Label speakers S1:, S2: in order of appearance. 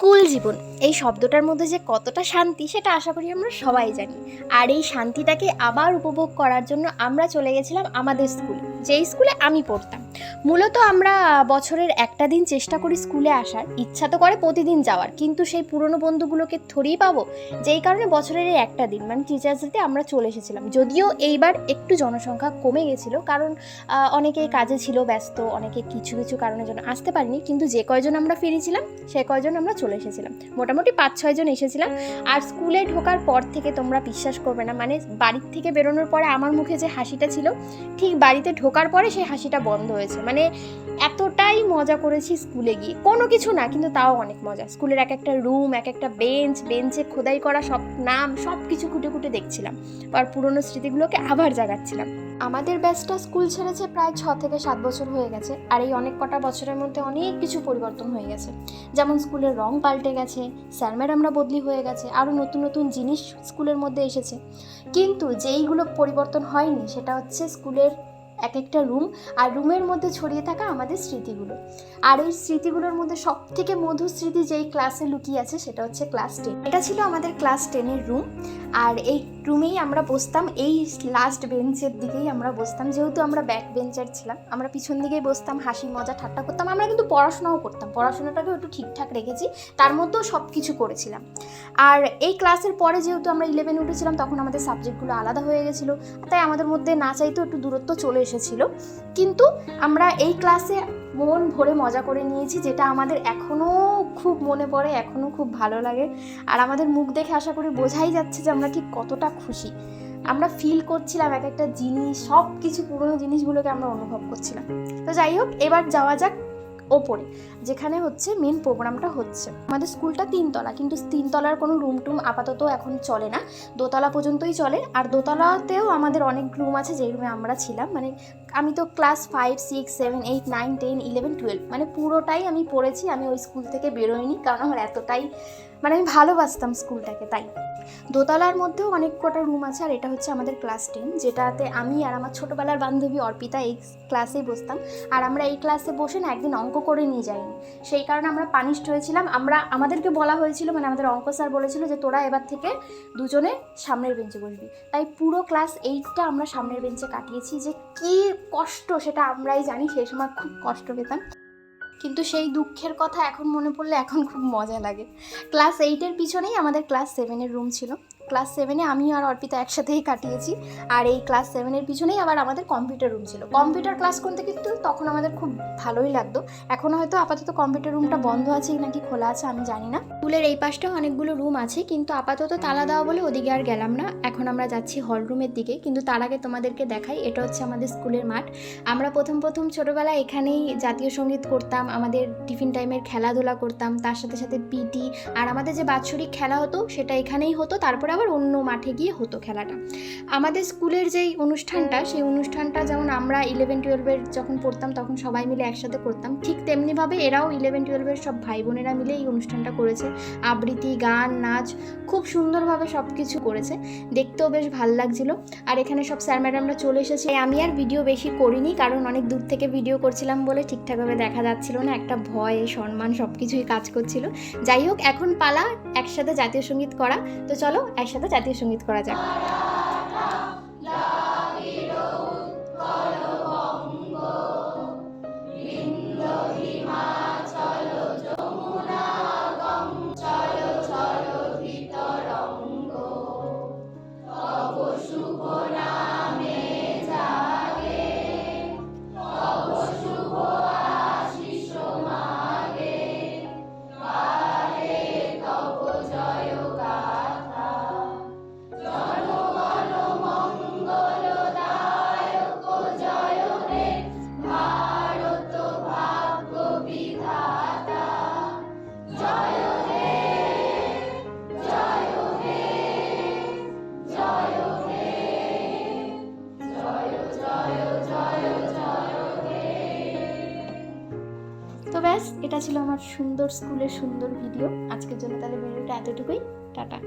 S1: School জীবন এই শব্দটার মধ্যে যে কতটা শান্তি সেটা আশা করি আমরা সবাই জানি। আর এই শান্তিটাকে আবার উপভোগ করার জন্য আমরা চলে গেছিলাম আমাদের স্কুলে, যেই স্কুলে আমি পড়তাম। মূলত আমরা বছরের একটা দিন চেষ্টা করি স্কুলে আসার, ইচ্ছা তো করে প্রতিদিন যাওয়ার, কিন্তু সেই পুরনো বন্ধুগুলোকে থরিয়ে পাবো, যেই কারণে বছরের এই একটা দিন মানে টিচার্স ডেতে আমরা চলে এসেছিলাম। যদিও এইবার একটু জনসংখ্যা কমে গেছিলো, কারণ অনেকে কাজে ছিল ব্যস্ত, অনেকে কিছু কিছু কারণের জন্য আসতে পারিনি, কিন্তু যে কয়জন আমরা ফিরেছিলাম সে কয়জন আমরা চলে এসেছিলাম। মোটামুটি 5-6 জন এসেছিলাম। আর স্কুলে ঢোকার পর থেকে তোমরা বিশ্বাস করবে না, মানে বাড়ির থেকে বেরোনোর পরে আমার মুখে যে হাসিটা ছিল, ঠিক বাড়িতে ঢোকার পরে সেই হাসিটা বন্ধ হয়েছে। মানে এতটাই মজা করেছি স্কুলে গিয়ে, কোনো কিছু না কিন্তু তাও অনেক মজা। স্কুলের এক একটা রুম, এক একটা বেঞ্চে খোদাই করা সব নাম সব কিছু খুঁটে খুঁটে দেখছিলাম, আর পুরনো স্মৃতিগুলোকে আবার জাগাচ্ছিলাম। আমাদের ব্যাচটা স্কুল ছেড়েছে প্রায় 6 থেকে 7 বছর হয়ে গেছে, আর এই অনেক কটা বছরের মধ্যে অনেক কিছু পরিবর্তন হয়ে গেছে। যেমন স্কুলের রং পাল্টে গেছে, স্যার ম্যাডামরা বদলি হয়ে গেছে, আরও নতুন নতুন জিনিস স্কুলের মধ্যে এসেছে। কিন্তু যেইগুলো পরিবর্তন হয়নি সেটা হচ্ছে স্কুলের এক একটা রুম, আর রুমের মধ্যে ছড়িয়ে থাকা আমাদের স্মৃতিগুলো। আর এই স্মৃতিগুলোর মধ্যে সব থেকে মধুর স্মৃতি যেই ক্লাসে লুকিয়ে আছে সেটা হচ্ছে ক্লাস 10। এটা ছিল আমাদের ক্লাস 10-এর রুম, আর এই রুমেই আমরা বসতাম, এই লাস্ট বেঞ্চের দিকেই আমরা বসতাম। যেহেতু আমরা ব্যাক বেঞ্চার ছিলাম, আমরা পিছন দিকেই বসতাম, হাসি মজা ঠাট্টা করতাম। আমরা কিন্তু পড়াশোনাও করতাম, পড়াশোনাটাকেও একটু ঠিকঠাক রেখেছি, তার মধ্যেও সব কিছু করেছিলাম। আর এই ক্লাসের পরে যেহেতু আমরা 11 উঠেছিলাম, তখন আমাদের সাবজেক্টগুলো আলাদা হয়ে গেছিলো, তাই আমাদের মধ্যে না চাইতেও একটু দূরত্ব চলে এসেছিলো। কিন্তু আমরা এই ক্লাসে মন ভরে মজা করে নিয়েছি, যেটা আমাদের এখনও খুব মনে পড়ে, এখনও খুব ভালো লাগে। আর আমাদের মুখ দেখে আশা করি বোঝাই যাচ্ছে যে আমরা ঠিক কতটা খুশি। আমরা ফিল করছিলাম এক একটা জিনিস, সব কিছু পুরনো জিনিসগুলোকে আমরা অনুভব করছিলাম। তো যাই হোক, এবার যাওয়া যাক ওপরে, যেখানে হচ্ছে মেন প্রোগ্রামটা হচ্ছে। আমাদের স্কুলটা 3 তলা, কিন্তু 3 তলার কোনো রুম টুম আপাতত এখন চলে না, 2 তলা পর্যন্তই চলে। আর 2 তলাতেও আমাদের অনেক রুম আছে, যেই রুমে আমরা ছিলাম। মানে আমি তো ক্লাস 5, 6, 7, 8, 9, 10, 11, 12 মানে পুরোটাই আমি পড়েছি। আমি ওই স্কুল থেকে বেরোইনি, কারণ আমার এতটাই মানে আমি ভালোবাসতাম স্কুলটাকে। তাই দোতলার মধ্যেও অনেক কটা রুম আছে, আর এটা হচ্ছে আমাদের ক্লাস 10, যেটাতে আমি আর আমার ছোটোবেলার বান্ধবী অর্পিতা এই ক্লাসেই বসতাম। আর আমরা এই ক্লাসে বসে না একদিন অঙ্ক করে নিয়ে যাইনি, সেই কারণে আমরা পানিশড হয়েছিলাম। আমাদেরকে বলা হয়েছিল, মানে আমাদের অঙ্ক স্যার বলেছিল যে তোরা এবার থেকে দুজনে সামনের বেঞ্চে বসবি। তাই পুরো ক্লাস 8টা আমরা সামনের বেঞ্চে কাটিয়েছি। যে কী কষ্ট সেটা আমরাই জানি, সেই সময় খুব কষ্ট পেতাম, কিন্তু সেই দুঃখের কথা এখন মনে পড়লে এখন খুব মজা লাগে। ক্লাস 8-এর পিছনেই আমাদের ক্লাস 7-এর রুম ছিল। ক্লাস 7-এ আমি আর অর্পিতা একসাথেই কাটিয়েছি। আর এই ক্লাস 7-এর পিছনেই আবার আমাদের কম্পিউটার রুম ছিল। কম্পিউটার ক্লাস করতে কিন্তু তখন আমাদের খুব ভালোই লাগতো। এখনও হয়তো আপাতত কম্পিউটার রুমটা বন্ধ আছে নাকি খোলা আছে আমি জানি না। স্কুলের এই পাশটাও অনেকগুলো রুম আছে, কিন্তু আপাতত তালা দেওয়া বলে ওদিকে আর গেলাম না। এখন আমরা যাচ্ছি হল রুমের দিকে, কিন্তু তার আগে তোমাদেরকে দেখাই, এটা হচ্ছে আমাদের স্কুলের মাঠ। আমরা প্রথম ছোটোবেলায় এখানেই জাতীয় সঙ্গীত করতাম, আমাদের টিফিন টাইমের খেলাধুলা করতাম, তার সাথে সাথে পিটি, আর আমাদের যে বাৎসরিক খেলা হতো সেটা এখানেই হতো। তারপরে আবার অন্য মাঠে গিয়ে হতো খেলাটা। আমাদের স্কুলের যেই অনুষ্ঠানটা, সেই অনুষ্ঠানটা যেমন আমরা 11-12-এর যখন পড়তাম তখন সবাই মিলে একসাথে করতাম, ঠিক তেমনিভাবে এরাও 11-12-এর সব ভাই বোনেরা মিলে এই অনুষ্ঠানটা করেছে। আবৃত্তি, গান, নাচ খুব সুন্দরভাবে সব কিছু করেছে, দেখতেও বেশ ভালো লাগছিল। আর এখানে সব স্যার ম্যাডামরা চলে এসেছে। আমি আর ভিডিও বেশি করিনি, কারণ অনেক দূর থেকে ভিডিও করছিলাম বলে ঠিকঠাকভাবে দেখা যাচ্ছিল না, একটা ভয় সম্মান সব কিছুই কাজ করছিল। যাই হোক, এখন পালা একসাথে জাতীয় সঙ্গীত করা, তো চলো একসাথে জাতীয় সঙ্গীত করা যাক। তো ব্যাস, এটা ছিল আমার সুন্দর স্কুলের সুন্দর ভিডিও। আজকের জন্য তাহলে ভিডিওটা এতটুকুই। টাটা।